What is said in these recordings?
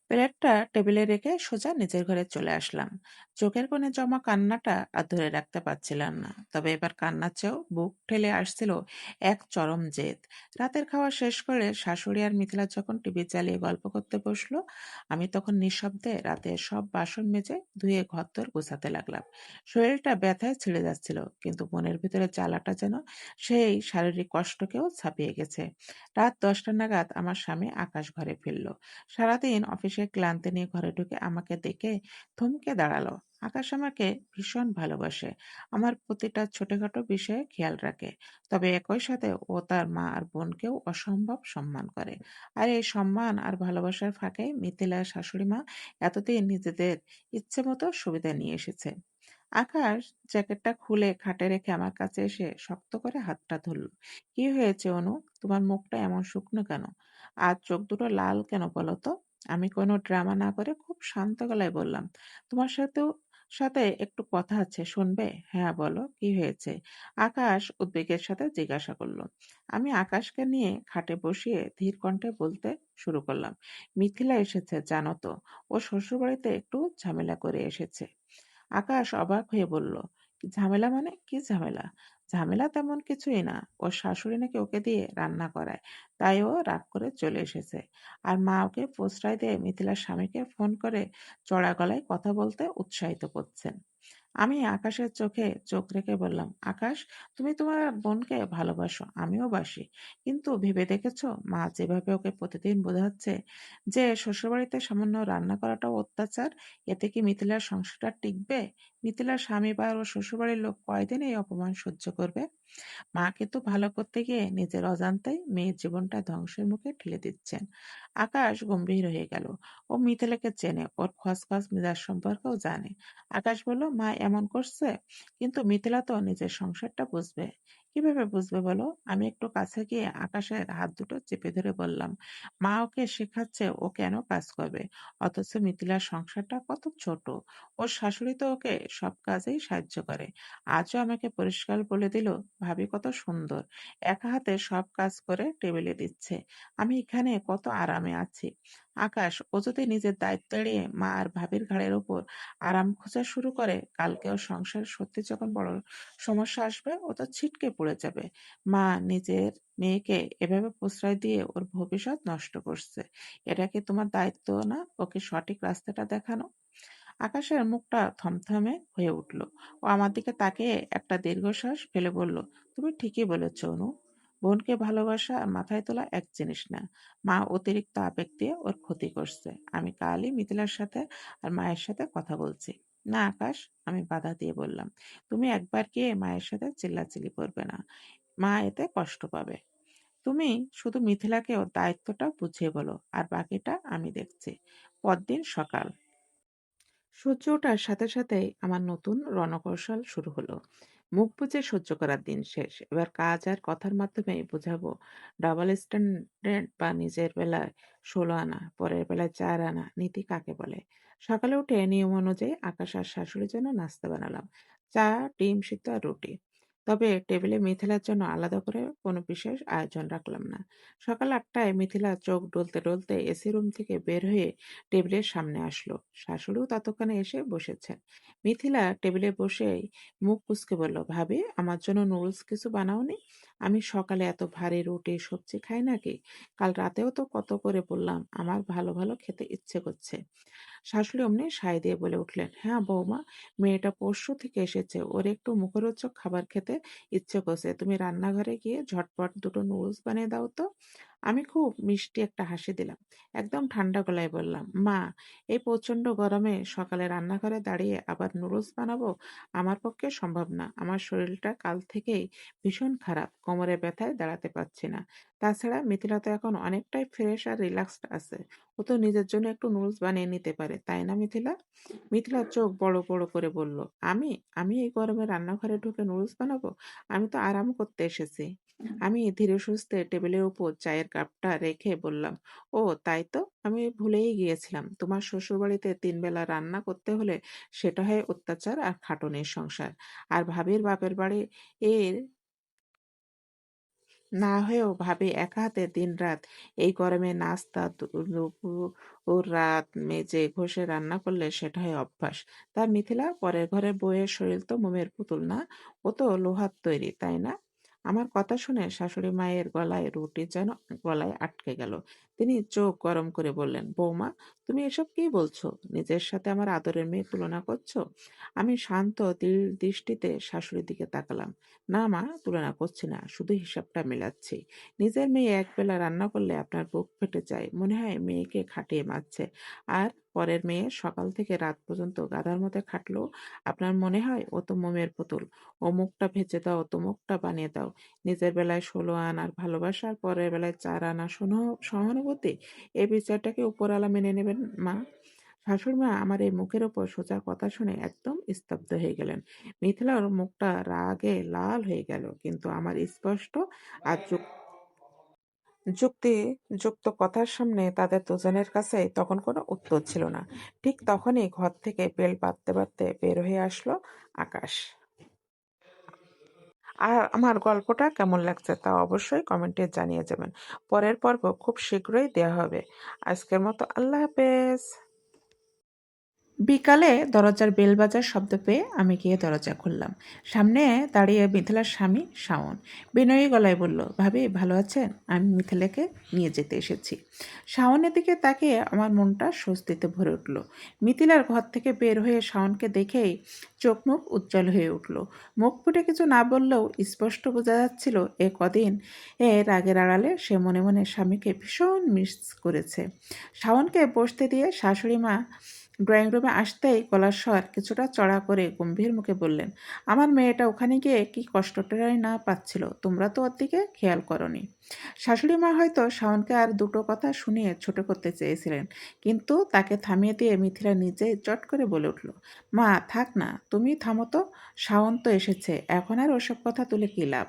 প্লেটটা টেবিলে রেখে সোজা নিজের ঘরে চলে আসলাম। চোখের কোণে জমা কান্নাটা আর ধরে রাখতে পারছিলাম না, তবে এবার কান্নার চেয়েও বুক ঠেলে আসছিল এক চরম জেদ। রাতের খাওয়া শেষ করে শাশুড়ি আর মিথিলা যখন টিভি চালিয়ে গল্প করতে বসলো, আমি তখন নিঃশব্দে রাতের সব বাসন মেজে ধুয়ে ঘরদোর গোছাতে লাগলাম। শরীরটা ব্যথায় ছিঁড়ে যাচ্ছিল, কিন্তু মনের ভিতরে জ্বালাটা যেন সেই শারীরিক কষ্টকেও ছাপিয়ে গেছে। রাত 10টা নাগাদ আমার স্বামী আকাশ ঘরে ফিরল। সারাদিন অফিসের ক্লান্তি নিয়ে ঘরে ঢুকে আমাকে দেখে থমকে দাঁড়ালো। আকাশ আমাকে ভীষণ ভালোবাসে, আমার প্রতিটা ছোটখাটো বিষয়ে খেয়াল রাখে। তবে একই সাথে ও তার মা আর বোনকেও অসম্ভব সম্মান করে। আর এই সম্মান আর ভালোবাসার ফাঁকে মিথিলা শাশুড়ি মা এতদিন নিজেদের ইচ্ছে মতো সুবিধা নিয়ে এসেছে। আকাশ জ্যাকেটটা খুলে খাটে রেখে আমার কাছে এসে শক্ত করে হাতটা ধরল। কি হয়েছে অনু, তোমার মুখটা এমন শুকনো কেন? আর চোখ দুটো লাল কেন বলো তো? আমি কোনো ড্রামা না করে খুব শান্ত গলায় বললাম, তোমার সাথে একটু কথা আছে, শুনবে? হ্যাঁ বলো, কি হয়েছে? আকাশ উদ্বেগের সাথে জিজ্ঞাসা করলো। আমি আকাশকে নিয়ে খাটে বসিয়ে ধীর কণ্ঠে বলতে শুরু করলাম, মিথিলা এসেছে জানো তো, ও শ্বশুরবাড়িতে একটু ঝামেলা করে এসেছে। আকাশ অবাক হয়ে বলল, ঝামেলা মানে কি ঝামেলা? ঝামেলা তেমন কিছুই না, ওর শাশুড়ি নাকি ওকে দিয়ে রান্না করায়, তাই ও রাগ করে চলে এসেছে। আর মা ওকে প্রশ্রয় দিয়ে মিথিলার স্বামীকে ফোন করে চড়া গলায় কথা বলতে উৎসাহিত করছেন। আমি আকাশের চোখে চোখ রেখে বললাম, আকাশ, তুমি তোমার বোনকে ভালোবাসো, আমিও বাসি, কিন্তু ভেবে দেখেছো মা যেভাবে ওকে প্রতিদিন বোঝাচ্ছে যে শ্বশুরবাড়িতে সামান্য রান্না করাটাও অত্যাচার, এতে কি মিথিলার সংসারটা টিকবে? মিথিলার স্বামী বা ওর শ্বশুরবাড়ির লোক কয়দিন এই অপমান সহ্য করবে? মাকে তো ভালো করতে গিয়ে নিজের অজান্তেই মেয়ের জীবনটা ধ্বংসের মুখে ঠেলে দিচ্ছেন। আকাশ গম্ভীর হয়ে গেল। ও মিথিলাকে চেনে, ওর খসখস মেজাজ সম্পর্কেও জানে। আকাশ বলল, মা এমন করছে, কিন্তু মিথিলা তো নিজের সংসারটা বুঝবে। কিভাবে বুঝবে বলো? আমি একটু কাছে গিয়ে আকাশের হাত দুটো চেপে ধরে বললাম, মা ওকে শেখাচ্ছে ও কেন কাজ করবে, অথচ মিথিলার সংসারটা কত ছোট। ওর শাশুড়ি তো ওকে সব কাজেই সাহায্য করে। আজও আমাকে পরিষ্কার বলে দিল, ভাবি কত সুন্দর, একা হাতে সব কাজ করে টেবিলে দিচ্ছে, আমি এখানে কত আরামে আছি। আকাশ, ও যদি নিজের দায়িত্ব এড়িয়ে মা আর ভাবির ঘাড়ের উপর আরাম খোঁজা শুরু করে, কালকে ওর সংসারে সত্যি যখন বড় সমস্যা আসবে, ও তো ছিটকে পড়ে যাবে। মা নিজের মেয়েকে এভাবে প্রশ্রয় দিয়ে ওর ভবিষ্যৎ নষ্ট করছে। এটা কি তোমার দায়িত্ব না ওকে সঠিক রাস্তাটা দেখানো? আকাশের মুখটা থমথমে হয়ে উঠল। ও আমার দিকে তাকিয়ে একটা দীর্ঘশ্বাস ফেলে বলল, তুমি ঠিকই বলেছ অনু, বোনকে ভালোবাসা আর মাথায় তোলা এক জিনিস না। মা অতিরিক্ত আবেগ দিয়ে ওর ক্ষতি করছে। আমি কালই মিথিলার সাথে আর মায়ের সাথে কথা বলছি। না আকাশ, আমি বাধা দিয়ে বললাম, তুমি একবার গিয়ে মায়ের সাথে চিল্লাচিল্লি করবে না, মা এতে কষ্ট পাবে। তুমি শুধু মিথিলাকে ওর দায়িত্বটা বুঝিয়ে বলো, আর বাকিটা আমি দেখছি। পরদিন সকাল। সূর্য ওঠার সাথে সাথেই আমার নতুন রণকৌশল শুরু হলো। মুখ বুজে সহ্য করার দিন শেষ, এবার কাজ আর কথার মাধ্যমে বোঝাবো ডাবল স্ট্যান্ডার্ড বা নিজের বেলায় 16 আনা, পরের বেলায় 4 আনা নীতি কাকে বলে। সকালে উঠে নিয়ম অনুযায়ী আকাশ আর শাশুড়ির জন্য নাস্তা বানালাম, চা, ডিম সিদ্ধ আর রুটি। তবে টেবিলে মিথিলার জন্য আলাদা করে কোনো বিশেষ আয়োজন রাখলাম না। সকাল 8টায় মিথিলা চোখ ডলতে ডলতে এসি রুম থেকে বের হয়ে টেবিলের সামনে আসলো। শাশুড়িও ততক্ষণে এসে বসেছেন। মিথিলা টেবিলে বসেই মুখ কুঁচকে বলল, ভাবি, আমার জন্য নুডলস কিছু বানাওনি? আমি সকালে এত ভারী রুটি সবজি খাই নাকি? কাল রাতেও তো কত করে বললাম আমার ভালো ভালো খেতে ইচ্ছে করছে। শাশুড়ি অমনি সায় দিয়ে বলে উঠলেন, হ্যাঁ বৌমা, মেয়েটা পরশু থেকে এসেছে, ওর একটু মুখরোচক খাবার খেতে ইচ্ছে করছে, তুমি রান্নাঘরে গিয়ে ঝটপট দুটো নুডলস বানিয়ে দাও তো। আমি খুব মিষ্টি একটা হাসি দিলাম, একদম ঠান্ডা গলায় বললাম, মা, এই প্রচন্ড গরমে সকালে রান্নাঘরে দাঁড়িয়ে আবার নুডলস বানাবো? আমার পক্ষে সম্ভব না, আমার শরীরটা কাল থেকেই ভীষণ খারাপ, কোমরে ব্যথায় দাঁড়াতে পারছি না। তাছাড়া মিথিলা তো এখন অনেকটাই ফ্রেশ আর রিল্যাক্সড আছে, ও তো নিজের জন্য একটু নুডলস বানিয়ে নিতে পারে, তাই না মিথিলা? মিথিলার চোখ বড় বড় করে বলল, আমি আমি এই গরমে রান্নাঘরে ঢুকে নুডলস বানাবো? আমি তো আরাম করতে এসেছি। আমি ধীরে সুস্থে টেবিলের উপর চায়ের কাপটা রেখে বললাম, ও তাই তো, আমি ভুলেই গিয়েছিলাম, তোমার শ্বশুরবাড়িতে 3 বেলা রান্না করতে হলে সেটা হয় অত্যাচার আর খাটুনির সংসার। আর ভাবির বাপের বাড়ি এর না হয়েও ভাবি একা হাতে দিনরাত এই গরমে নাস্তা দুপুর রাত মেজে ঘষে রান্না করলে সেটা হয় অভ্যাস। তা মিথিলা, পরের ঘরের বউয়ের শরীর তো মোমের পুতুল না, ও তো লোহার তৈরি, তাই না? আমার কথা শুনে শাশুড়ি মায়ের গলায় রুটি যেন গলায় আটকে গেল। তিনি চোখ গরম করে বললেন, বৌমা, তুমি এসব কি বলছো? নিজের সাথে আমার আদরের মেয়ে তুলনা করছো? আমি শান্ত দৃষ্টিতে শাশুড়ির দিকে তাকালাম। না মা, তুলনা করছি না, শুধু হিসাবটা মেলাচ্ছি। নিজের মেয়ে একবেলা রান্না করলে আপনার বুক ফেটে যায়, মনে হয় মেয়েকে খাটিয়ে মারছে। আর পরের মেয়ে সকাল থেকে রাত পর্যন্ত গাধার মতো খাটলেও আপনার মনে হয় ও তো মোমের পুতুল। অমুকটা ভেজে দাও, তমুকটা বানিয়ে দাও। নিজের বেলায় 16 আনার ভালোবাসা আর পরের বেলায় 4 আনা সহানুভূতি, এই বিচারটাকে উপরওয়ালা মেনে নেবেন মা? শাশুড়িমা আমার এই মুখের ওপর সোজা কথা শুনে একদম স্তব্ধ হয়ে গেলেন। মিথিলার মুখটা রাগে লাল হয়ে গেল, কিন্তু আমার স্পষ্ট আর যুক্তিযুক্ত কথার সামনে তাদের দুজনের কাছে তখন কোনো উত্তর ছিল না। ঠিক তখনই ঘর থেকে বেল বাজতে বাজতে বের হয়ে আসলো আকাশ। আর আমার গল্পটা কেমন লাগছে তা অবশ্যই কমেন্টে জানিয়ে যাবেন। পরের পর্ব খুব শীঘ্রই দেওয়া হবে। আজকের মতো আল্লাহ হাফেজ। বিকালে দরজার বেল বাজার শব্দ পেয়ে আমি গিয়ে দরজা খুললাম। সামনে দাঁড়িয়ে মিথিলার স্বামী শাওন। বিনয়ী গলায় বলল, ভাবি ভালো আছেন? আমি মিথিলাকে নিয়ে যেতে এসেছি। শাওনের দিকে তাকিয়ে আমার মনটা স্বস্তিতে ভরে উঠল। মিথিলার ঘর থেকে বের হয়ে শাওনকে দেখেই চোখ মুখ উজ্জ্বল হয়ে উঠল। মুখ ফুটে কিছু না বললেও স্পষ্ট বোঝা যাচ্ছিল এ কদিন রাগের আড়ালে সে মনে মনে স্বামীকে ভীষণ মিস করেছে। শাওনকে বসতে দিয়ে শাশুড়ি মা ড্রয়িং রুমে আসতেই গলার স্বর কিছুটা চড়া করে গম্ভীর মুখে বললেন, আমার মেয়েটা ওখানে গিয়ে কি কষ্টটাই না পাচ্ছিল, তোমরা তো ওর দিকে খেয়াল করনি। শাশুড়ি মা হয়তো শাওনকে আর দুটো কথা শুনিয়ে ছোট করতে চেয়েছিলেন, কিন্তু তাকে থামিয়ে দিয়ে মিথিলা নিজেই চট করে বলে উঠল, মা থাক না, তুমি থামো তো। শাওন তো এসেছে, এখন আর ওসব কথা তুলে কী লাভ?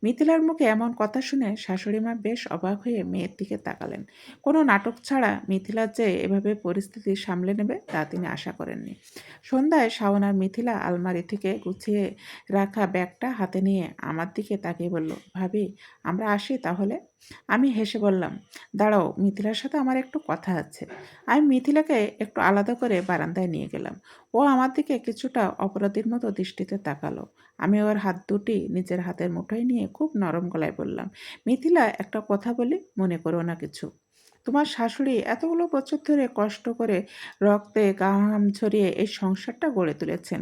মিথিলার মুখে এমন কথা শুনে শাশুড়ি মা বেশ অবাক হয়ে মেয়ের দিকে তাকালেন। কোনো নাটক ছাড়া মিথিলা যে এভাবে পরিস্থিতি সামলে নেবে তা তিনি আশা করেননি। সন্ধ্যায় শাওন আর মিথিলা আলমারি থেকে গুছিয়ে রাখা ব্যাগটা হাতে নিয়ে আমার দিকে তাকিয়ে বলল, ভাবি আমরা আসি তাহলে? আমি হেসে বললাম, দাঁড়াও, মিথিলার সাথে আমার একটু কথা আছে। আমি মিথিলাকে একটু আলাদা করে বারান্দায় নিয়ে গেলাম। ও আমার দিকে কিছুটা অপরাধীর মতো দৃষ্টিতে তাকালো। আমি ওর হাত দুটি নিজের হাতের মুঠোয় নিয়ে খুব নরম গলায় বললাম, মিথিলা একটা কথা বলি, মনে করো না কিছু। তোমার শাশুড়ি এতগুলো বছর ধরে কষ্ট করে রক্তে ঘাম ঝরিয়ে এই সংসারটা গড়ে তুলেছেন।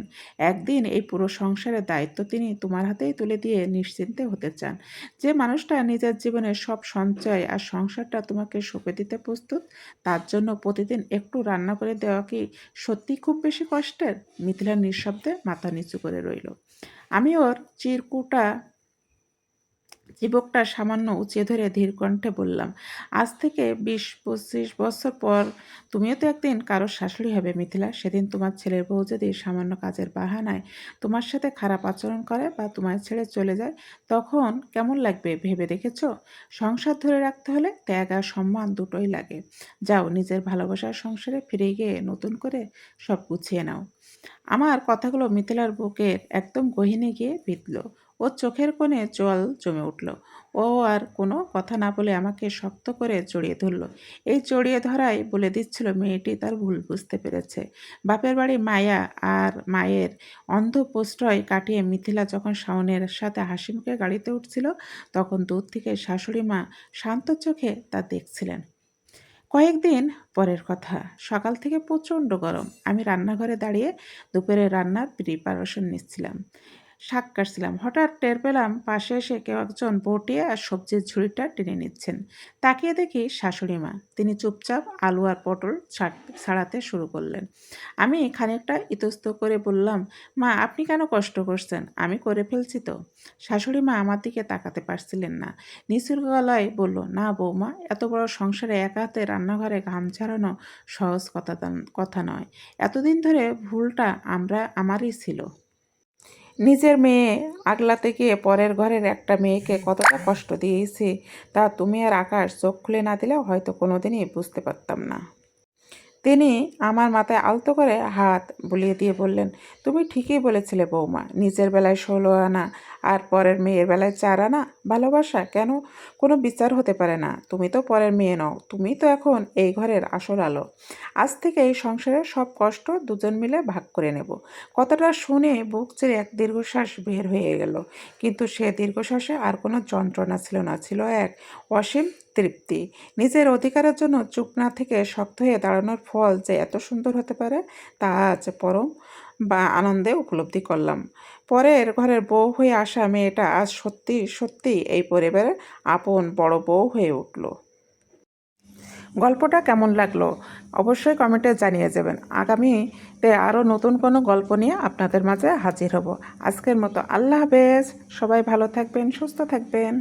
একদিন এই পুরো সংসারের দায়িত্ব তিনি তোমার হাতেই তুলে দিয়ে নিশ্চিন্তে হতে চান। যে মানুষটা নিজের জীবনের সব সঞ্চয় আর সংসারটা তোমাকে সঁপে দিতে প্রস্তুত, তার জন্য প্রতিদিন একটু রান্না করে দেওয়া কি সত্যি খুব বেশি কষ্টের? মিথিলা নিঃশব্দে মাথা নিচু করে রইল। আমি ওর চিবুকটা সামান্য উঁচিয়ে ধরে ধীর কণ্ঠে বললাম, আজ থেকে 20-25 বছর পর তুমিও তো একদিন কারোর শাশুড়ি হবে মিথিলা। সেদিন তোমার ছেলের বউ যদি সামান্য কাজের বাহানায় তোমার সাথে খারাপ আচরণ করে বা তোমায় ছেড়ে চলে যায়, তখন কেমন লাগবে ভেবে দেখেছো? সংসার ধরে রাখতে হলে ত্যাগ আর সম্মান দুটোই লাগে। যাও, নিজের ভালোবাসার সংসারে ফিরে গিয়ে নতুন করে সব গুছিয়ে নাও। আমার কথাগুলো মিথিলার বুকের একদম গহীনে গিয়ে বিঁধল। ওর চোখের কোণে জল জমে উঠল। ও আর কোনো কথা না বলে আমাকে শক্ত করে জড়িয়ে ধরল। এই জড়িয়ে ধরাই বলে দিচ্ছিল মেয়েটি তার ভুল বুঝতে পেরেছে। বাপের বাড়ি মায়া আর মায়ের অন্ধ প্রশ্রয় কাটিয়ে মিথিলা যখন শাওনের সাথে হাসি মুখে গাড়িতে উঠছিল, তখন দূর থেকে শাশুড়ি মা শান্ত চোখে তা দেখছিলেন। কয়েকদিন পরের কথা, সকাল থেকে প্রচণ্ড গরম। আমি রান্নাঘরে দাঁড়িয়ে দুপুরের রান্নার প্রিপারেশন নিচ্ছিলাম, শাক কাটছিলাম। হঠাৎ টের পেলাম পাশে এসে কেউ একজন বটিয়ে আর সবজির ঝুড়িটা টেনে নিচ্ছেন। তাকিয়ে দেখি শাশুড়ি মা। তিনি চুপচাপ আলু আর পটল ছাড়াতে শুরু করলেন। আমি খানিকটা ইতস্তত করে বললাম, মা আপনি কেন কষ্ট করছেন, আমি করে ফেলছি তো। শাশুড়ি মা আমার দিকে তাকাতে পারছিলেন না। নিচুর গলায় বলল, না বৌমা, এত বড় সংসারে একা হাতে রান্নাঘরে ঘাম ঝরানো সহজ কথা নয়। এতদিন ধরে ভুলটা আমারই ছিল। নিজের মেয়ে আগলাতে গিয়ে পরের ঘরের একটা মেয়েকে কতটা কষ্ট দিয়েছি তা তুমি আর আকাশ চোখ খুলে না দিলেও হয়তো কোনোদিনই বুঝতে পারতাম না। তিনি আমার মাথায় আলতো করে হাত বুলিয়ে দিয়ে বললেন, তুমি ঠিকই বলেছিলে বৌমা, নিজের বেলায় 16 আনা আর পরের মেয়ের বেলায় 4 আনা ভালোবাসা কেন কোনো বিচার হতে পারে না। তুমি তো পরের মেয়ে নও, তুমি তো এখন এই ঘরের আসল আলো। আজ থেকে এই সংসারের সব কষ্ট দুজন মিলে ভাগ করে নেব। কথাটা শুনে বুক চিরে এক দীর্ঘশ্বাস বের হয়ে গেল, কিন্তু সে দীর্ঘশ্বাসে আর কোনো যন্ত্রণা ছিল না, ছিল এক অসীম তৃপ্তি। নিজের অধিকারের জন্য চুপ না থেকে শক্ত হয়ে দাঁড়ানোর ফল যে এত সুন্দর হতে পারে তা আজ পরম বা আনন্দে উপলব্ধি করলাম। পরের ঘরের বউ হয়ে আসা মেয়েটা আজ সত্যি সত্যি এই পরিবারের আপন বড় বউ হয়ে উঠল। গল্পটা কেমন লাগলো অবশ্যই কমেন্টে জানিয়ে যাবেন। আগামীতে আরও নতুন কোনো গল্প নিয়ে আপনাদের মাঝে হাজির হব। আজকের মতো আল্লাহ হাফেজ। সবাই ভালো থাকবেন, সুস্থ থাকবেন।